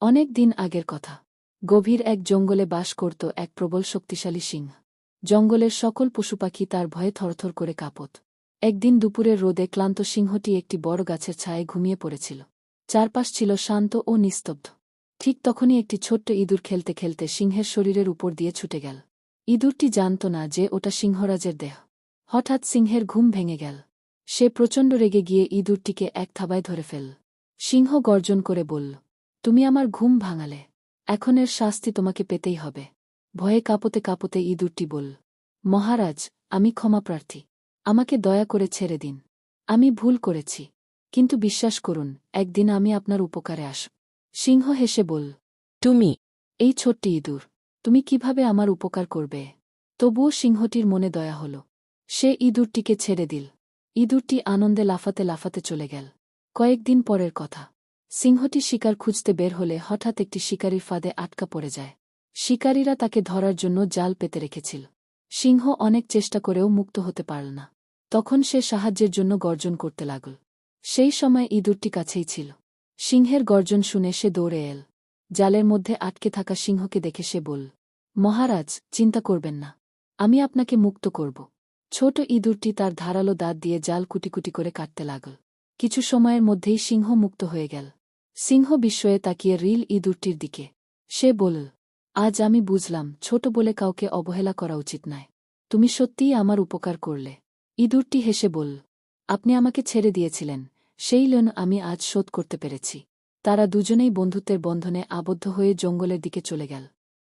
অনেক দিন আগের কথা। গভীর এক জঙ্গলে বাস করত এক প্রবল শক্তিশালী সিংহ। জঙ্গলের সকল পশুপাখি তার ভয়ে থরথর করে কাঁপত। একদিন দুপুরের রোদে ক্লান্ত সিংহটি একটি বড় গাছের ছায়ায় ঘুমিয়ে পড়েছিল। চারপাশ ছিল শান্ত ও নিস্তব্ধ। ঠিক তখনই একটি ছোট্ট ইঁদুর খেলতে খেলতে সিংহের শরীরের উপর দিয়ে ছুটে গেল। ইঁদুরটি জানত না যে ওটা সিংহরাজের দেহ। হঠাৎ সিংহের ঘুম ভেঙে গেল। সে প্রচণ্ড রেগে গিয়ে ইঁদুরটিকে এক থাবায় ধরে ফেলল। সিংহ গর্জন করে বলল, তুমি আমার ঘুম ভাঙালে, এখন এর শাস্তি তোমাকে পেতেই হবে। ভয়ে কাঁপতে কাঁপতে ইঁদুরটি বলল, মহারাজ, আমি ক্ষমাপ্রার্থী। আমাকে দয়া করে ছেড়ে দিন। আমি ভুল করেছি, কিন্তু বিশ্বাস করুন, একদিন আমি আপনার উপকারে আসব। সিংহ হেসে বলল, তুমি এই ছোট্ট ইঁদুর, তুমি কিভাবে আমার উপকার করবে? তবুও সিংহটির মনে দয়া হল। সে ইঁদুরটিকে ছেড়ে দিল। ইঁদুরটি আনন্দে লাফাতে লাফাতে চলে গেল। কয়েকদিন পরের কথা। সিংহটি শিকার খুঁজতে বের হলে হঠাৎ একটি শিকারীর ফাঁদে আটকা পড়ে যায়। শিকারীরা তাকে ধরার জন্য জাল পেতে রেখেছিল। সিংহ অনেক চেষ্টা করেও মুক্ত হতে পারল না। তখন সে সাহায্যের জন্য গর্জন করতে লাগল। সেই সময় ইঁদুরটি কাছেই ছিল। সিংহের গর্জন শুনে সে দৌড়ে এল। জালের মধ্যে আটকে থাকা সিংহকে দেখে সে বলল, মহারাজ, চিন্তা করবেন না, আমি আপনাকে মুক্ত করব। ছোট ইঁদুরটি তার ধারালো দাঁত দিয়ে জাল কুটি করে কাটতে লাগল। কিছু সময়ের মধ্যেই সিংহ মুক্ত হয়ে গেল। সিংহ বিস্ময়ে তাকিয়ে রিল ইঁদুরটির দিকে। সে বলল, আজ আমি বুঝলাম, ছোট বলে কাউকে অবহেলা করা উচিত নয়। তুমি সত্যিই আমার উপকার করলে। ইঁদুরটি হেসে বলল, আপনি আমাকে ছেড়ে দিয়েছিলেন, সেই লোন আমি আজ শোধ করতে পেরেছি। তারা দুজনেই বন্ধুত্বের বন্ধনে আবদ্ধ হয়ে জঙ্গলের দিকে চলে গেল।